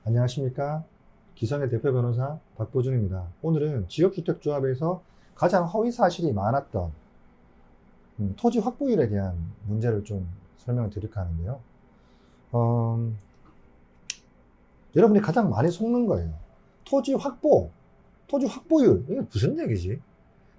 안녕하십니까. 기성의 대표 변호사 박보준입니다. 오늘은 지역주택조합에서 가장 허위 사실이 많았던 토지 확보율에 대한 문제를 좀 설명을 드릴까 하는데요. 여러분이 가장 많이 속는 거예요. 토지 확보율, 이게 무슨 얘기지?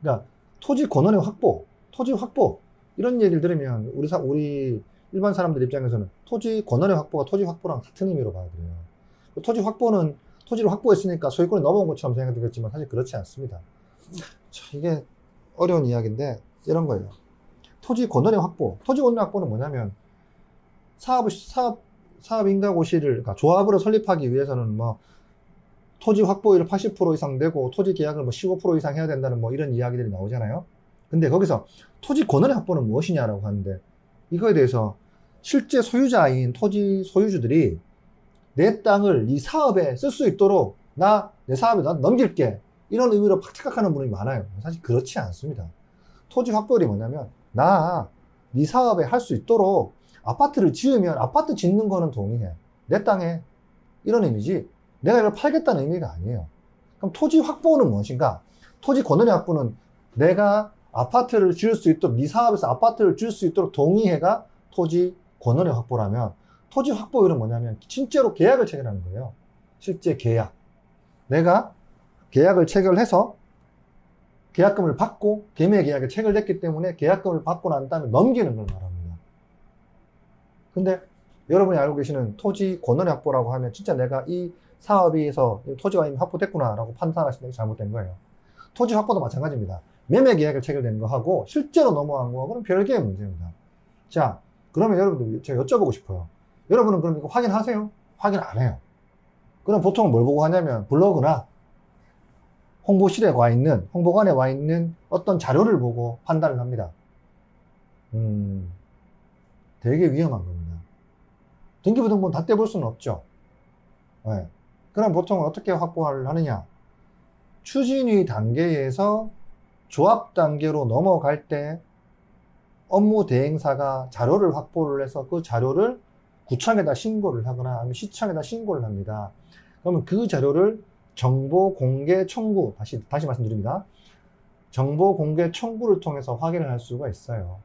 그러니까 토지 권한의 확보, 토지 확보, 이런 얘기를 들으면 우리 일반 사람들 입장에서는 토지 권한의 확보가 토지 확보랑 같은 의미로 받아들여요. 토지 확보는 토지를 확보했으니까 소유권이 넘어온 것처럼 생각되겠지만 사실 그렇지 않습니다. 자, 이게 어려운 이야기인데 이런 거예요. 토지 권한의 확보. 토지 권한의 확보는 뭐냐면 사업 인가고시를 그러니까 조합으로 설립하기 위해서는 뭐 토지 확보율 80% 이상 되고 토지 계약을 뭐 15% 이상 해야 된다는 뭐 이런 이야기들이 나오잖아요. 근데 거기서 토지 권한의 확보는 무엇이냐라고 하는데 이거에 대해서 실제 소유자인 토지 소유주들이 내 땅을 이 사업에 쓸 수 있도록 내 사업에 나 넘길게, 이런 의미로 착각하는 분이 많아요. 사실 그렇지 않습니다. 토지 확보율이 뭐냐면 네 사업에 할 수 있도록 아파트를 지으면 아파트 짓는 거는 동의해, 내 땅에, 이런 의미지 내가 이걸 팔겠다는 의미가 아니에요. 그럼 토지 확보는 무엇인가? 토지 권한의 확보는 내가 아파트를 지을 수 있도록, 네 사업에서 아파트를 지을 수 있도록 동의해가 토지 권한의 확보라면, 토지 확보율은 뭐냐면 진짜로 계약을 체결하는 거예요. 실제 계약. 내가 계약을 체결해서 계약금을 받고 개매 계약이 체결됐기 때문에 계약금을 받고 난 다음에 넘기는 걸 말합니다. 근데 여러분이 알고 계시는 토지 권한의 확보라고 하면 진짜 내가 이 사업에서 토지가 이미 확보됐구나 라고 판단하시는 게 잘못된 거예요. 토지 확보도 마찬가지입니다. 매매 계약을 체결된 거 하고 실제로 넘어간 거하고는 별개의 문제입니다. 자, 그러면 여러분들 제가 여쭤보고 싶어요. 여러분은 그럼 이거 확인하세요? 확인 안 해요. 그럼 보통 뭘 보고 하냐면 블로그나 홍보관에 와 있는 어떤 자료를 보고 판단을 합니다. 되게 위험한 겁니다. 등기부등본 다 떼볼 수는 없죠. 네. 그럼 보통 어떻게 확보를 하느냐? 추진위 단계에서 조합 단계로 넘어갈 때 업무 대행사가 자료를 확보를 해서 그 자료를 구청에다 신고를 하거나 아니면 시청에다 신고를 합니다. 그러면 그 자료를 정보 공개 청구, 다시 말씀드립니다. 정보 공개 청구를 통해서 확인을 할 수가 있어요.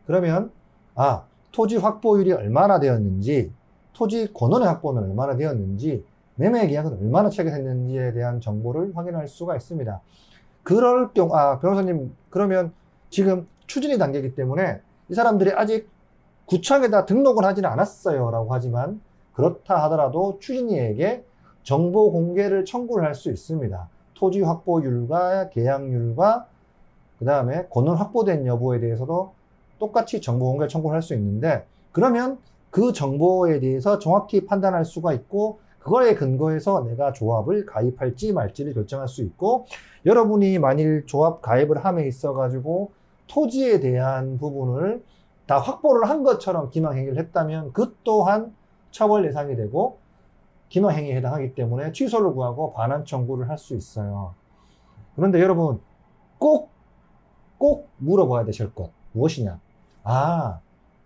그러면 토지 확보율이 얼마나 되었는지, 토지 권한의 확보는 얼마나 되었는지, 매매 계약은 얼마나 체결했는지에 대한 정보를 확인할 수가 있습니다. 그럴 경우 변호사님, 그러면 지금 추진이 단계이기 때문에 이 사람들이 아직 구청에다 등록은 하지는 않았어요 라고 하지만, 그렇다 하더라도 추진위에게 정보 공개를 청구를 할 수 있습니다. 토지 확보율과 계약률과 그 다음에 권한 확보된 여부에 대해서도 똑같이 정보 공개 청구를 할 수 있는데, 그러면 그 정보에 대해서 정확히 판단할 수가 있고 그거에 근거해서 내가 조합을 가입할지 말지를 결정할 수 있고, 여러분이 만일 조합 가입을 함에 있어 가지고 토지에 대한 부분을 다 확보를 한 것처럼 기망행위를 했다면 그 또한 처벌 예상이 되고 기망행위에 해당하기 때문에 취소를 구하고 반환 청구를 할 수 있어요. 그런데 여러분 꼭 물어봐야 되실 것 무엇이냐?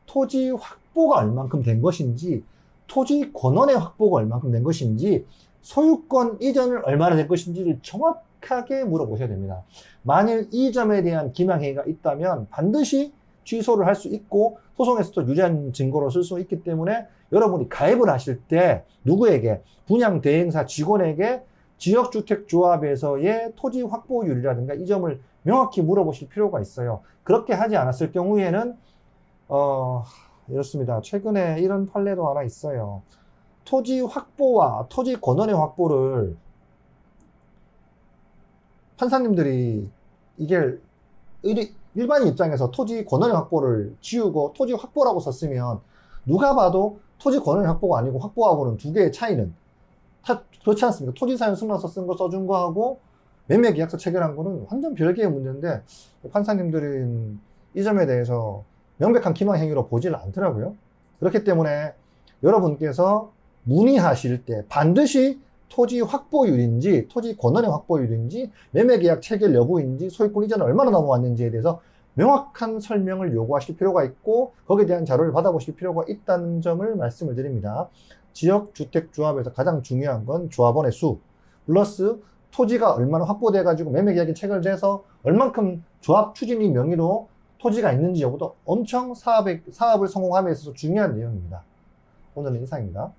토지 확보가 얼만큼 된 것인지, 토지 권한의 확보가 얼만큼 된 것인지, 소유권 이전을 얼마나 된 것인지를 정확하게 물어보셔야 됩니다. 만일 이 점에 대한 기망행위가 있다면 반드시 취소를 할 수 있고 소송에서도 유죄한 증거로 쓸 수 있기 때문에 여러분이 가입을 하실 때 누구에게, 분양 대행사 직원에게 지역주택조합에서의 토지 확보율이라든가 이 점을 명확히 물어보실 필요가 있어요. 그렇게 하지 않았을 경우에는 이렇습니다. 최근에 이런 판례도 하나 있어요. 토지 확보와 토지 권한의 확보를 판사님들이, 이게 일반인 입장에서 토지 권한의 확보를 지우고 토지 확보라고 썼으면 누가 봐도 토지 권한의 확보가 아니고 확보하고는 두 개의 차이는 그렇지 않습니까? 토지사용 승낙서 쓴 거 써준 거하고 매매 계약서 체결한 거는 완전 별개의 문제인데 판사님들은 이 점에 대해서 명백한 기망행위로 보지를 않더라고요. 그렇기 때문에 여러분께서 문의하실 때 반드시 토지 확보율인지, 토지 권한의 확보율인지, 매매 계약 체결 여부인지, 소유권 이전 얼마나 넘어왔는지에 대해서 명확한 설명을 요구하실 필요가 있고 거기에 대한 자료를 받아보실 필요가 있다는 점을 말씀을 드립니다. 지역주택조합에서 가장 중요한 건 조합원의 수 플러스 토지가 얼마나 확보돼 가지고 매매계약에 체결돼서 얼만큼 조합 추진위 명의로 토지가 있는지 여부도 엄청 사업을 성공함에 있어서 중요한 내용입니다. 오늘은 이상입니다.